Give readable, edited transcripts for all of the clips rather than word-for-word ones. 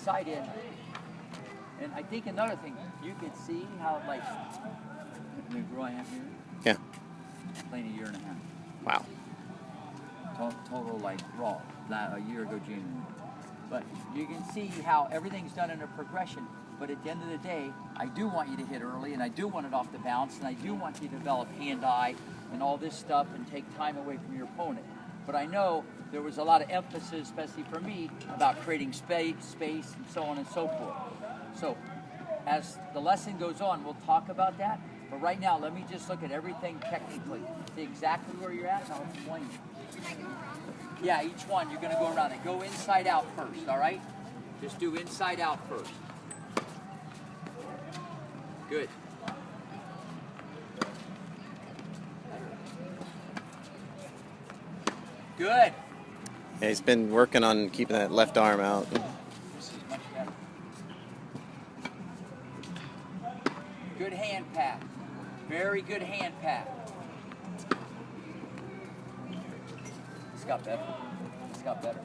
excited. And I think another thing, you could see how, like, the girl I have here? Yeah. Playing a year and a half. Wow. Total, like, raw, a year ago January. But you can see how everything's done in a progression. But at the end of the day, I do want you to hit early, and I do want it off the bounce, and I do want you to develop hand-eye and all this stuff and take time away from your opponent. But I know there was a lot of emphasis, especially for me, about creating space, and so on and so forth. So as the lesson goes on, we'll talk about that. But right now, let me just look at everything technically. See exactly where you're at, and I'll explain it. Yeah, each one, you're going to go around it. Go inside out first, all right? Just do inside out first. Good. Good. Yeah, he's been working on keeping that left arm out. This is much better. Good hand pat. Very good hand pat. It's got better. It's got better.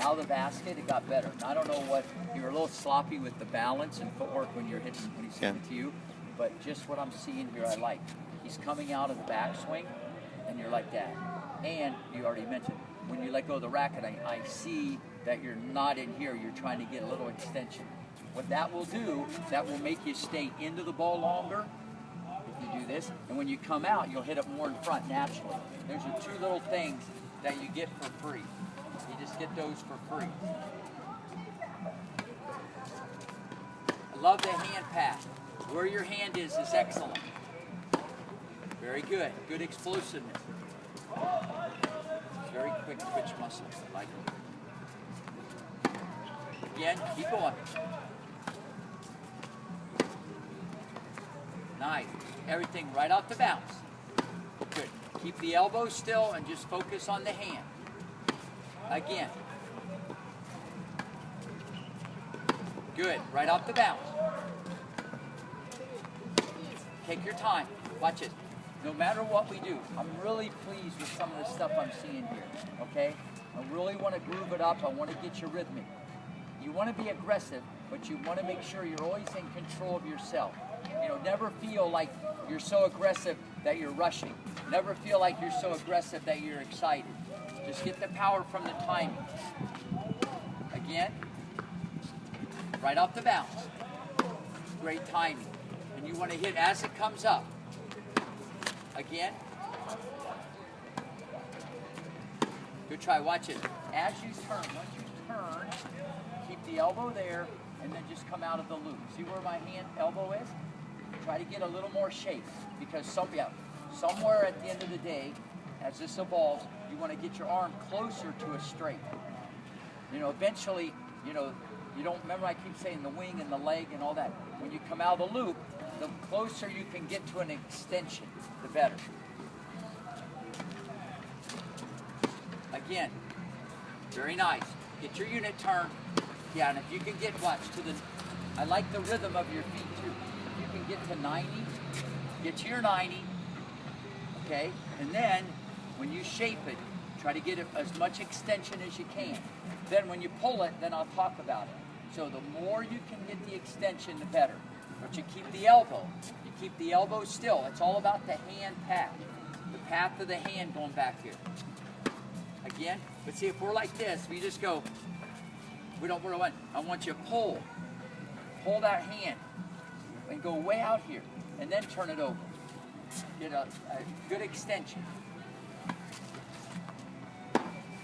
Out of the basket, it got better. And I don't know what, you were a little sloppy with the balance and footwork when you're hitting, when he's hitting it to you, but just what I'm seeing here I like. He's coming out of the backswing, and you're like that. And you already mentioned, when you let go of the racket, I see that you're not in here, you're trying to get a little extension. What that will do, that will make you stay into the ball longer if you do this, and when you come out, you'll hit it more in front naturally. There's your two little things that you get for free. You just get those for free. I love the hand pat. Where your hand is excellent. Very good. Good explosiveness. Very quick twitch muscles. I like it. Again, keep going. Nice. Everything right off the bounce. Good. Keep the elbow still and just focus on the hand. Again. Good. Right off the bounce. Take your time. Watch it. No matter what we do, I'm really pleased with some of the stuff I'm seeing here, okay? I really want to groove it up. I want to get you rhythmic. You want to be aggressive, but you want to make sure you're always in control of yourself. You know, never feel like you're so aggressive that you're rushing. Never feel like you're so aggressive that you're excited. Just get the power from the timing. Again, right off the bounce. Great timing. And you want to hit as it comes up. Again. Good try, watch it. As you turn, once you turn, keep the elbow there, and then just come out of the loop. See where my hand elbow is? Try to get a little more shape, because somewhere at the end of the day, as this evolves, you want to get your arm closer to a straight. You know, eventually, you know, you don't, remember I keep saying the wing and the leg and all that. When you come out of the loop, the closer you can get to an extension, the better. Again, very nice. Get your unit turn. Yeah, and if you can get, watch, to the, I like the rhythm of your feet too. If you can get to 90, get to your 90, okay? And then, when you shape it, try to get it as much extension as you can. Then when you pull it, then I'll talk about it. So the more you can get the extension, the better. But you keep the elbow. You keep the elbow still. It's all about the hand path. The path of the hand going back here. Again, but see, if we're like this, we just go, we don't want, I want you to pull. Pull that hand and go way out here and then turn it over. Get a good extension.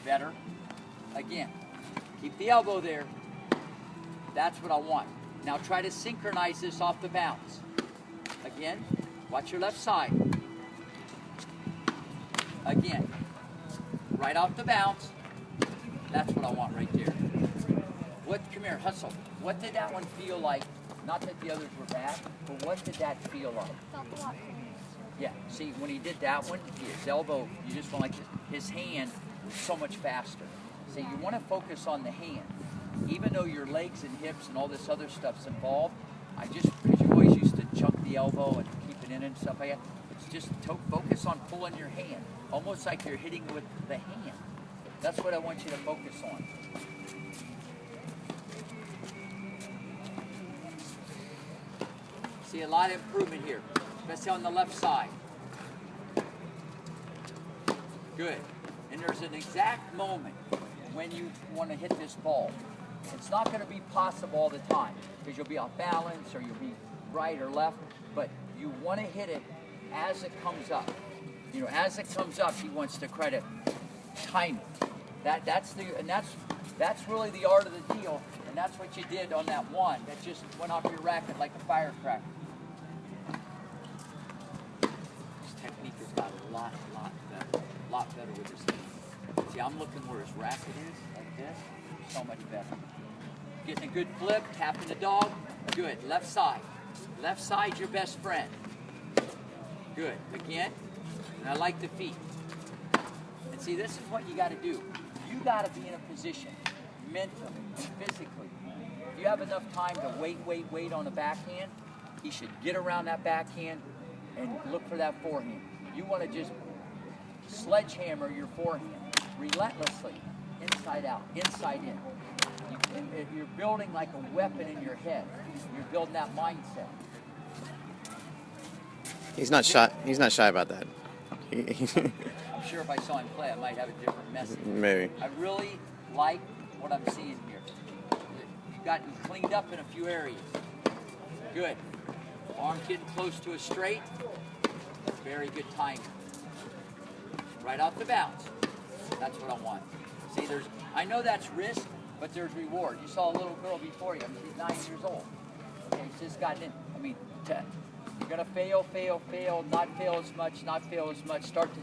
Better. Again, keep the elbow there. That's what I want. Now try to synchronize this off the bounce. Again, watch your left side. Again, right off the bounce. That's what I want right there. Come here, hustle. What did that one feel like? Not that the others were bad, but what did that feel like? Felt a lot. Yeah, see, when he did that one, his elbow, you just want like his hand was so much faster. See, you want to focus on the hand. Even though your legs and hips and all this other stuff's involved, because you always used to chunk the elbow and keep it in and stuff like that, it's just focus on pulling your hand, almost like you're hitting with the hand. That's what I want you to focus on. See a lot of improvement here, especially on the left side. Good. And there's an exact moment when you want to hit this ball. It's not going to be possible all the time because you'll be off balance or you'll be right or left, but you want to hit it as it comes up. You know, as it comes up, he wants to credit time it. That's really the art of the deal, and that's what you did on that one. That just went off your racket like a firecracker. His technique has got a lot better with his feet. See, I'm looking where his racket is, like this, so much better. Getting a good flip, tapping the dog, good. Left side. Left side's your best friend. Good. Again, and I like the feet. And see, this is what you got to do. You got to be in a position, mentally and physically. If you have enough time to wait on the backhand, he should get around that backhand and look for that forehand. You want to just sledgehammer your forehand relentlessly, inside out, inside in. You're building like a weapon in your head. You're building that mindset. He's not shy. He's not shy about that. I'm sure if I saw him play, I might have a different message. Maybe. I really like what I'm seeing here. You've gotten cleaned up in a few areas. Good. Arm getting close to a straight. Very good timing. Right off the bounce. That's what I want. See, I know that's risk, but there's reward. You saw a little girl before you. I mean, she's 9 years old. Okay, she's just gotten in. I mean, you're going to fail, not fail as much, start to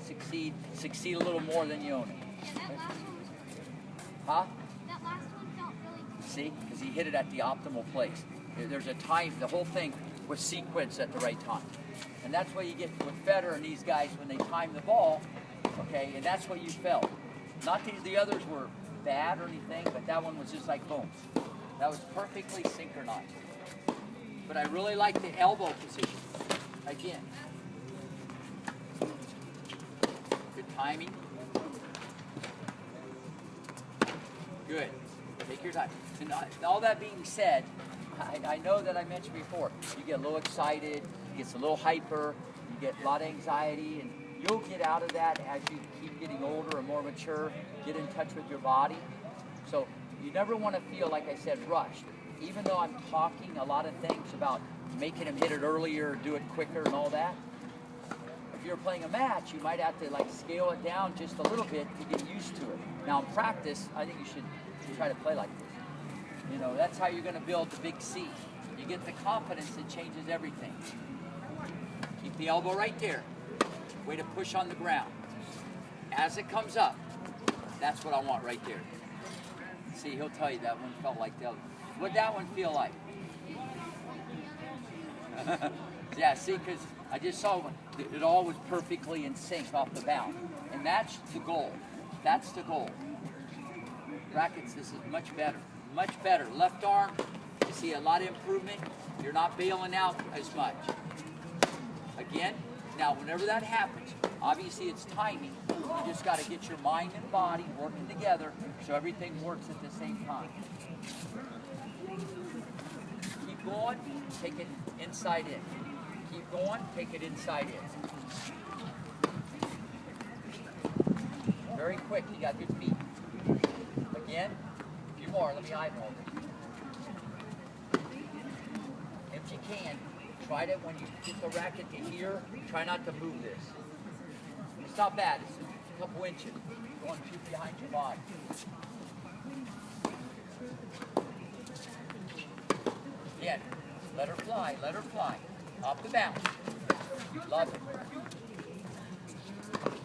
succeed a little more than you own it. Yeah, that last one was pretty good. Huh? That last one felt really good. See? Because he hit it at the optimal place. There's a time, the whole thing was sequenced at the right time. And that's what you get with Federer and these guys when they time the ball, okay, and that's what you felt. Not the others were bad or anything, but that one was just like boom. That was perfectly synchronized. But I really like the elbow position. Again. Good timing. Good. Take your time. And all that being said, I know that I mentioned before, you get a little excited, you get a little hyper, you get a lot of anxiety, and you'll get out of that as you keep getting older and more mature, get in touch with your body. So you never want to feel, like I said, rushed. Even though I'm talking a lot of things about making him hit it earlier, do it quicker and all that, if you're playing a match, you might have to like scale it down just a little bit to get used to it. Now in practice, I think you should try to play like this. You know, that's how you're going to build the big C. You get the confidence that changes everything. Keep the elbow right there. Way to push on the ground. As it comes up, that's what I want right there. See, he'll tell you that one felt like the other. What'd that one feel like? Yeah, see, because I just saw it all was perfectly in sync off the bound. And that's the goal. That's the goal. Rackets, this is much better. Much better. Left arm, you see a lot of improvement. You're not bailing out as much. Again, now whenever that happens, obviously it's timing. You just got to get your mind and body working together so everything works at the same time. Keep going, take it inside in. Keep going, take it inside in. Very quick, you got good feet. Again, a few more, let me eyeball it. If you can, try to, when you get the racket to here, try not to move this. It's not bad, it's a couple inches. Going too behind your body. Again, let her fly, off the bounce. Love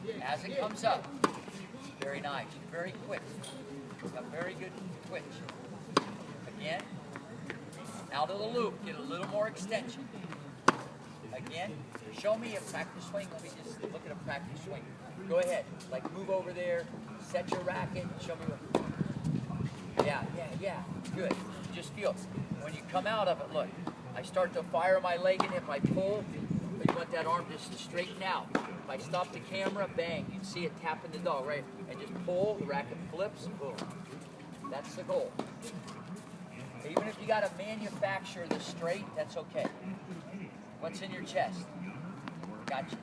it. As it comes up, very nice, very quick. A very good twitch. Again, out of the loop, get a little more extension. Again, show me a practice swing. Let me just look at a practice swing. Go ahead, like move over there, set your racket, show me what. Yeah, good. Just feel, when you come out of it, look, I start to fire my leg in. If I pull, you want that arm just to straighten out. If I stop the camera, bang, you see it tapping the dog, right? And just pull, the racket flips, boom. That's the goal. Even if you got to manufacture the straight, that's okay. What's in your chest? Gotcha.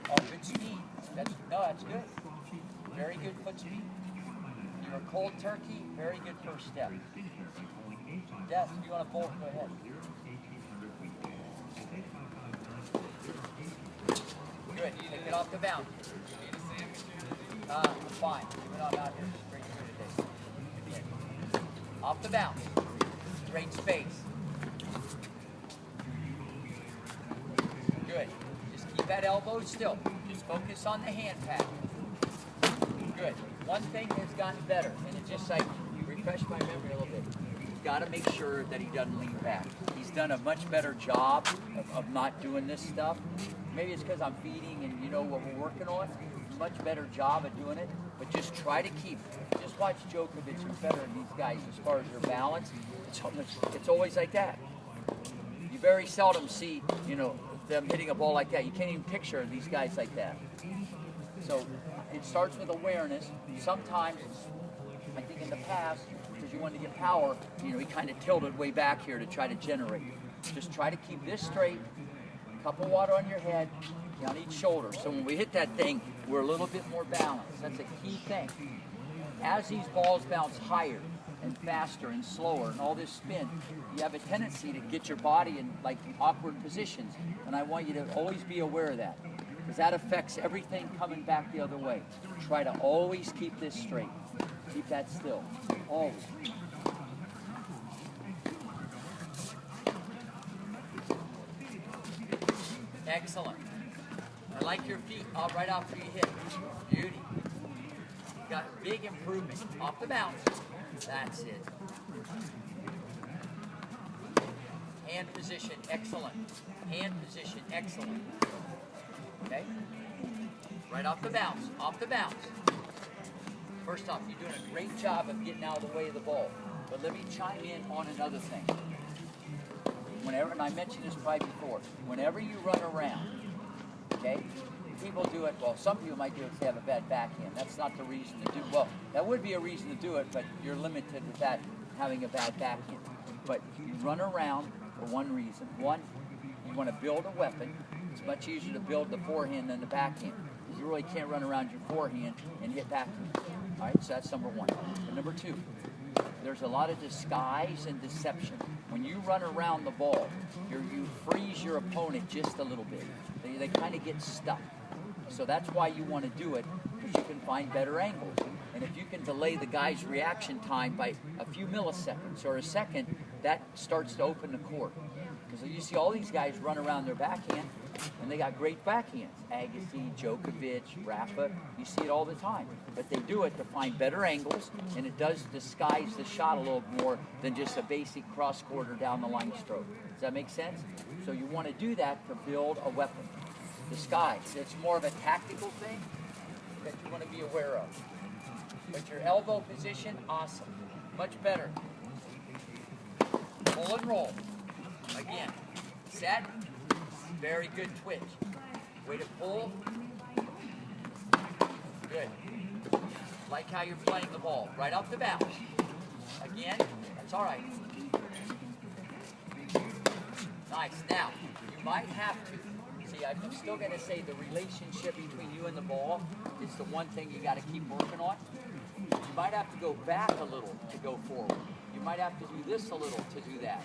Oh, good speed. That's good. Very good foot speed. You were cold turkey. Very good first step. Yes, if you want to bolt, go ahead. Good. Take it off the bounce. Fine. Even though I'm out here, just pretty good today. Off the bounce. Great space. Good. Just keep that elbow still. Just focus on the hand pattern. Good. One thing has gotten better, and it's just like you refresh my memory a little bit. You've got to make sure that he doesn't lean back. He's done a much better job of not doing this stuff. Maybe it's because I'm feeding and you know what we're working on. Much better job of doing it, but just try to keep. Just watch Djokovic. He's better than these guys as far as their balance. It's always like that. You very seldom see, you know, them hitting a ball like that. You can't even picture these guys like that. So it starts with awareness. Sometimes, I think in the past, because you wanted to get power, you know, he kind of tilted way back here to try to generate. Just try to keep this straight. Cup of water on your head, down each shoulder. So when we hit that thing, we're a little bit more balanced. That's a key thing. As these balls bounce higher and faster and slower and all this spin, you have a tendency to get your body in like awkward positions. And I want you to always be aware of that, because that affects everything coming back the other way. Try to always keep this straight. Keep that still. Always. Excellent. I like your feet right off your hip. Beauty. You got big improvement. Off the bounce. That's it. Hand position, excellent. Hand position, excellent. Okay? Right off the bounce. Off the bounce. First off, you're doing a great job of getting out of the way of the ball. But let me chime in on another thing. Whenever, and I mentioned this probably before, whenever you run around, okay, people do it, well, some people might do it if they have a bad backhand. That's not the reason to do, well, that would be a reason to do it, but you're limited with that having a bad backhand. But you run around for one reason. One, you want to build a weapon. It's much easier to build the forehand than the backhand. You really can't run around your forehand and hit backhand. All right, so that's number one. And number two, there's a lot of disguise and deception. When you run around the ball, you freeze your opponent just a little bit. They kind of get stuck. So that's why you want to do it, because you can find better angles. And if you can delay the guy's reaction time by a few milliseconds or a second, that starts to open the court. Because you see all these guys run around their backhand, and they got great backhands. Agassi, Djokovic, Rafa, you see it all the time. But they do it to find better angles, and it does disguise the shot a little more than just a basic cross-quarter down the line stroke. Does that make sense? So you want to do that to build a weapon. Disguise. It's more of a tactical thing that you want to be aware of. But your elbow position, awesome. Much better. Pull and roll. Again. Set. Very good twitch. Way to pull. Good. Like how you're playing the ball. Right off the bounce. Again. That's all right. Nice. Now, you might have to. See, I'm still going to say the relationship between you and the ball is the one thing you got to keep working on. You might have to go back a little to go forward. You might have to do this a little to do that.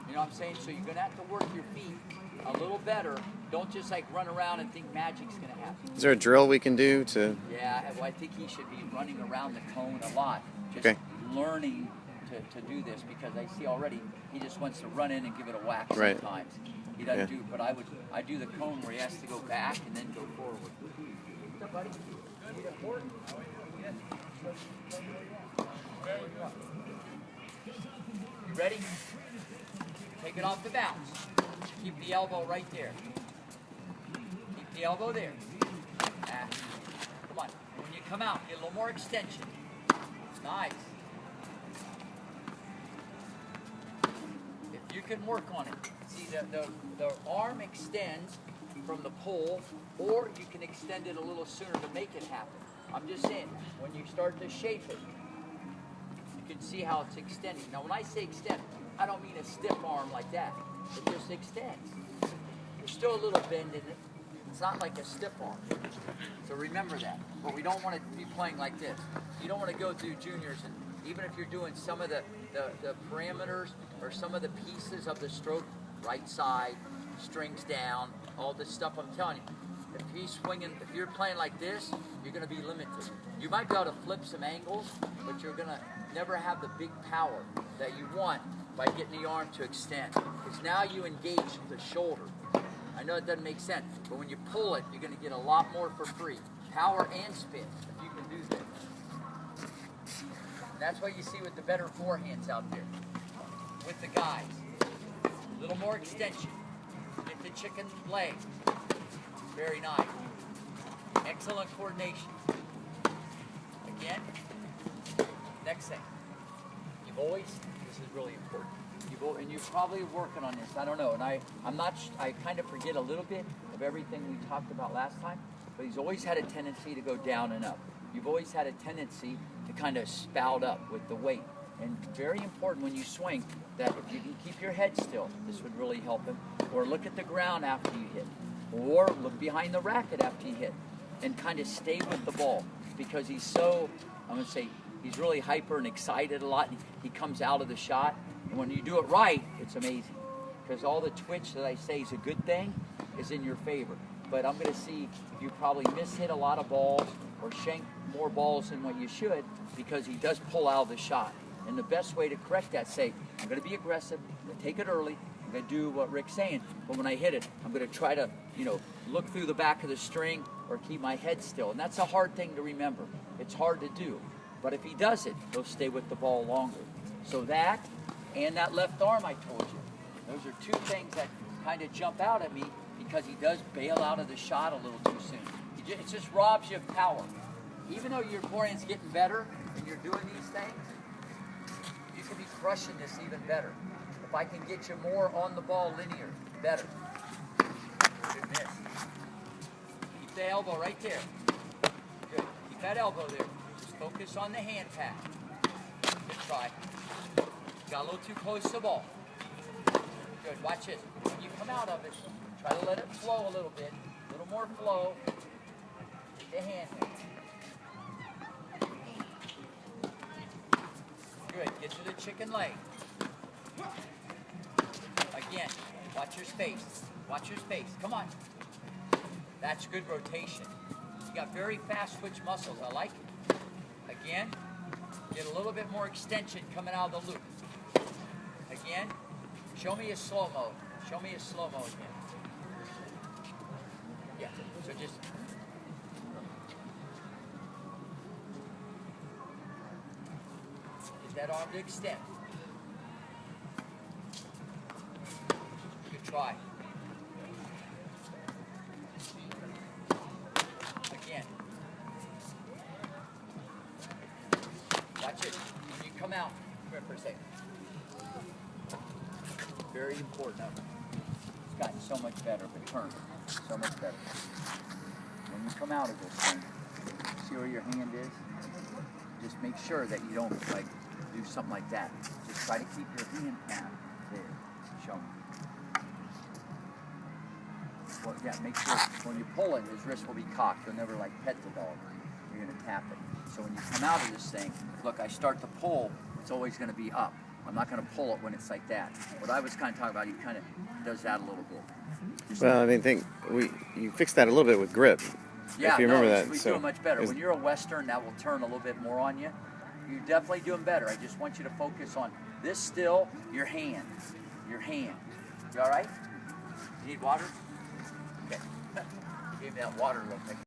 You know what I'm saying? So you're going to have to work your feet a little better. Don't just like run around and think magic's going to happen. Is there a drill we can do to... Yeah, well, I think he should be running around the cone a lot. Just learning to do this, because I see already he just wants to run in and give it a whack sometimes. He doesn't do, but I do the cone where he has to go back and then go forward. What's up, buddy? You need a fork? You ready? Take it off the bounce. Keep the elbow right there. Keep the elbow there. Come on. When you come out, get a little more extension. Nice. If you can work on it. See, the arm extends from the pole, or you can extend it a little sooner to make it happen. I'm just saying, when you start to shape it, you can see how it's extending. Now, when I say extend, I don't mean a stiff arm like that. It just extends. There's still a little bend in it. It's not like a stiff arm. So remember that. But we don't want to be playing like this. You don't want to go through juniors, and even if you're doing some of the parameters or some of the pieces of the stroke, right side, strings down, all this stuff I'm telling you. If he's swinging, if you're playing like this, you're going to be limited. You might be able to flip some angles, but you're going to never have the big power that you want by getting the arm to extend. Because now you engage the shoulder. I know it doesn't make sense, but when you pull it, you're going to get a lot more for free. Power and spin, if you can do this. And that's what you see with the better forehands out there. With the guys. A little more extension. Get the chicken leg. Very nice. Excellent coordination. Again. Next thing. You've always, this is really important. And you're probably working on this. I don't know. And I'm not. I kind of forget a little bit of everything we talked about last time. But he's always had a tendency to go down and up. You've always had a tendency to kind of spout up with the weight. And very important when you swing that if you can keep your head still, this would really help him. Or look at the ground after you hit. Or look behind the racket after you hit. And kind of stay with the ball. Because he's so, I'm going to say, he's really hyper and excited a lot. He comes out of the shot. And when you do it right, it's amazing. Because all the twitch that I say is a good thing is in your favor. But I'm going to see you probably mishit a lot of balls or shank more balls than what you should because he does pull out of the shot. And the best way to correct that, say, I'm going to be aggressive, I'm going to take it early, I'm going to do what Rick's saying, but when I hit it, I'm going to try to, look through the back of the string or keep my head still. And that's a hard thing to remember. It's hard to do. But if he does it, he'll stay with the ball longer. So that and that left arm I told you, those are two things that kind of jump out at me because he does bail out of the shot a little too soon. It just robs you of power. Even though your forehand's getting better and you're doing these things, you can be crushing this even better. If I can get you more on the ball linear, better. Good miss. Keep the elbow right there. Good. Keep that elbow there. Just focus on the hand pat. Good try. Got a little too close to the ball. Good. Watch it. When you come out of it, try to let it flow a little bit. A little more flow. Get the hand in. Good. Get to the chicken leg. Again, watch your space. Watch your space. Come on. That's good rotation. You got very fast twitch muscles. I like it. Again, get a little bit more extension coming out of the loop. Again, show me a slow-mo. Show me a slow-mo again. Yeah, so just... get that arm to extend. Good try. Again. Watch it. When you come out, come here for a second. Very important of it. It's gotten so much better, but turn. So much better. When you come out of this thing, see where your hand is? Just make sure that you don't do something like that. Just try to keep your hand down. There. Show me. Well, yeah, make sure when you pull it, his wrist will be cocked. You'll never pet the dog. You're going to tap it. So when you come out of this thing, look, I start to pull, it's always going to be up. I'm not going to pull it when it's like that. What I was kind of talking about, he kind of does that a little bit. Well, I mean, you fixed that a little bit with grip. Yeah, if you remember that. We do much better. When you're a Western, that will turn a little bit more on you. You're definitely doing better. I just want you to focus on this still, your hand. Your hand. You all right? You need water? Okay. Give me that water real quick.